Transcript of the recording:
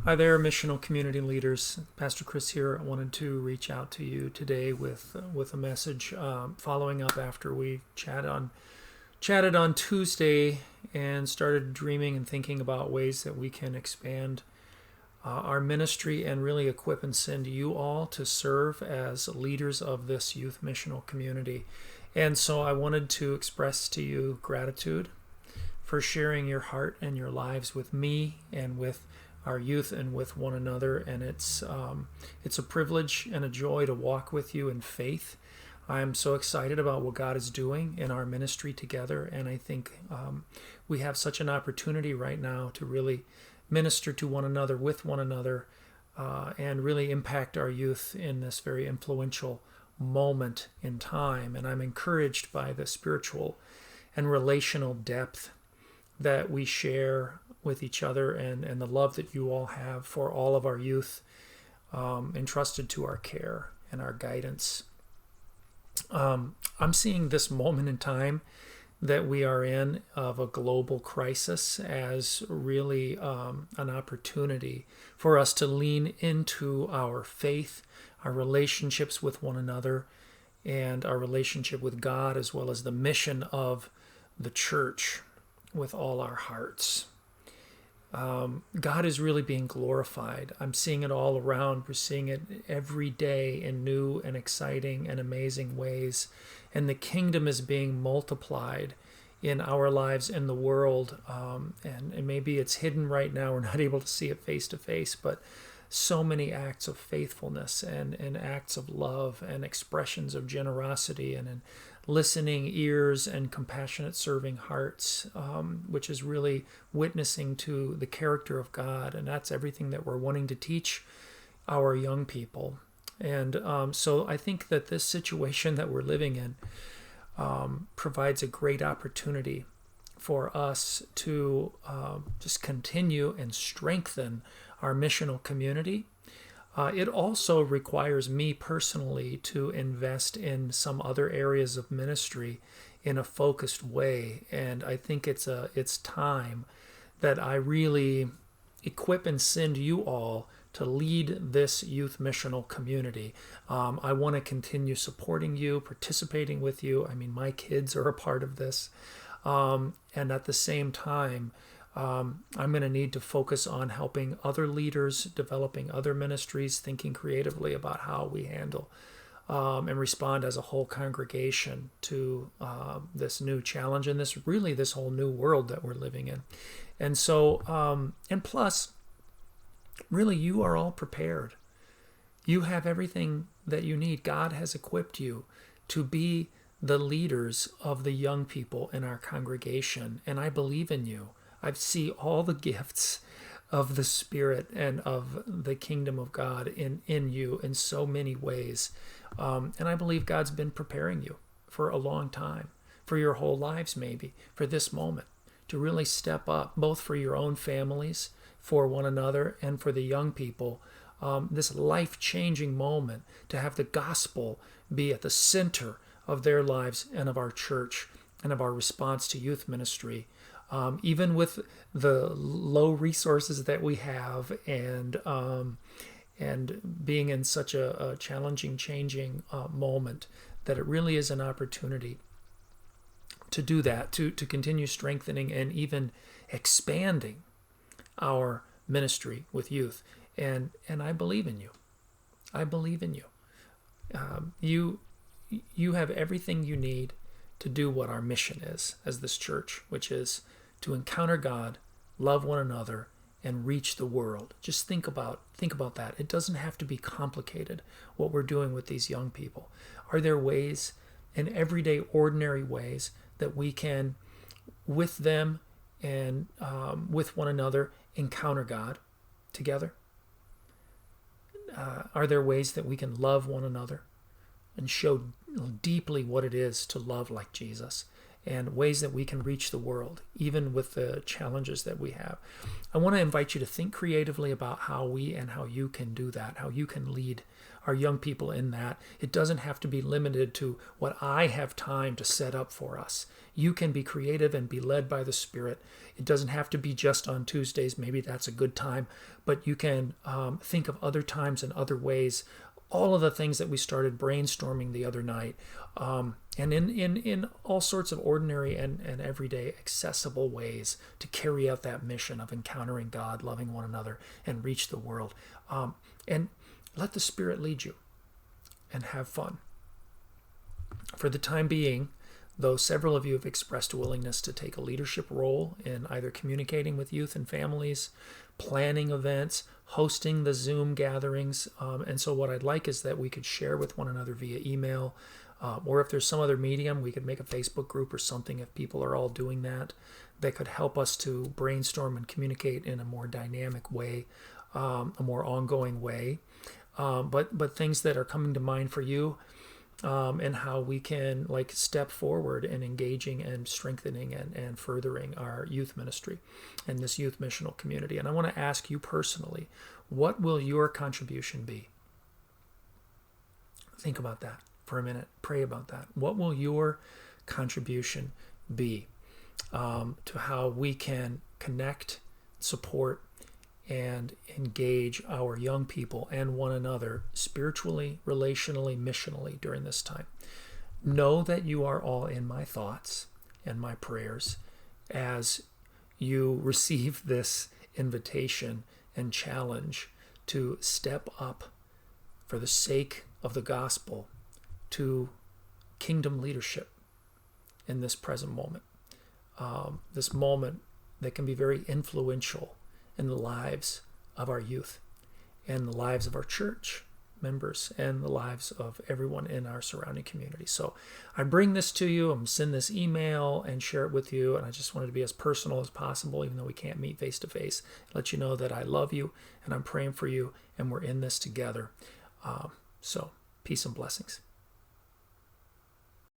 Hi there, missional community leaders. Pastor Chris here. I wanted to reach out to you today with a message following up after we chatted on Tuesday and started dreaming and thinking about ways that we can expand our ministry and really equip and send you all to serve as leaders of this youth missional community. And so I wanted to express to you gratitude for sharing your heart and your lives with me and with our youth and with one another. And it's a privilege and a joy to walk with you in faith. I'm so excited about what God is doing in our ministry together, and I think we have such an opportunity right now to really minister to one another, with one another, and really impact our youth in this very influential moment in time. And I'm encouraged by the spiritual and relational depth that we share with each other, and the love that you all have for all of our youth entrusted to our care and our guidance. I'm seeing this moment in time that we are in of a global crisis as really an opportunity for us to lean into our faith, our relationships with one another, and our relationship with God, as well as the mission of the church with all our hearts. God is really being glorified. I'm seeing it all around. We're seeing it every day in new and exciting and amazing ways. And the kingdom is being multiplied in our lives in the world. And maybe it's hidden right now. We're not able to see it face to face, but so many acts of faithfulness and acts of love and expressions of generosity and listening ears and compassionate serving hearts, which is really witnessing to the character of God. And that's everything that we're wanting to teach our young people. And so I think that this situation that we're living in provides a great opportunity for us to just continue and strengthen our missional community. It also requires me personally to invest in some other areas of ministry in a focused way, and I think it's time that I really equip and send you all to lead this youth missional community. I want to continue supporting you, participating with you. I mean, my kids are a part of this, and at the same time, I'm going to need to focus on helping other leaders, developing other ministries, thinking creatively about how we handle and respond as a whole congregation to this new challenge and this whole new world that we're living in. And so, and plus, really, you are all prepared. You have everything that you need. God has equipped you to be the leaders of the young people in our congregation, and I believe in you. I see all the gifts of the Spirit and of the kingdom of God in you in so many ways. And I believe God's been preparing you for a long time, for your whole lives maybe, for this moment, to really step up, both for your own families, for one another, and for the young people. This life-changing moment to have the gospel be at the center of their lives and of our church and of our response to youth ministry. Even with the low resources that we have, and being in such a challenging, changing moment, that it really is an opportunity to do that, to continue strengthening and even expanding our ministry with youth. And I believe in you. I believe in you. You have everything you need to do what our mission is as this church, which is to encounter God, love one another, and reach the world. Just think about that. It doesn't have to be complicated, what we're doing with these young people. Are there ways, in everyday, ordinary ways, that we can, with them and with one another, encounter God together? Are there ways that we can love one another and show deeply what it is to love like Jesus? and ways that we can reach the world, even with the challenges that we have. I want to invite you to think creatively about how we and how you can do that, how you can lead our young people in that. It doesn't have to be limited to what I have time to set up for us. You can be creative and be led by the Spirit. It doesn't have to be just on Tuesdays. Maybe that's a good time, but you can think of other times and other ways. All of the things that we started brainstorming the other night, and in all sorts of ordinary and everyday accessible ways to carry out that mission of encountering God, loving one another, and reach the world. And let the Spirit lead you and have fun. For the time being, though several of you have expressed a willingness to take a leadership role in either communicating with youth and families, planning events, hosting the Zoom gatherings, and so what I'd like is that we could share with one another via email, or if there's some other medium, we could make a Facebook group or something if people are all doing that could help us to brainstorm and communicate in a more dynamic way, a more ongoing way. But things that are coming to mind for you, and how we can step forward in engaging and strengthening and furthering our youth ministry and this youth missional community. And I want to ask you personally, what will your contribution be? Think about that for a minute. Pray about that. What will your contribution be to how we can connect, support, and engage our young people and one another spiritually, relationally, missionally during this time? Know that you are all in my thoughts and my prayers as you receive this invitation and challenge to step up for the sake of the gospel to kingdom leadership in this present moment. This moment that can be very influential in the lives of our youth and the lives of our church members and the lives of everyone in our surrounding community. So I bring this to you. I'm going to send this email and share it with you. And I just wanted to be as personal as possible, even though we can't meet face to face, let you know that I love you and I'm praying for you and we're in this together. So peace and blessings.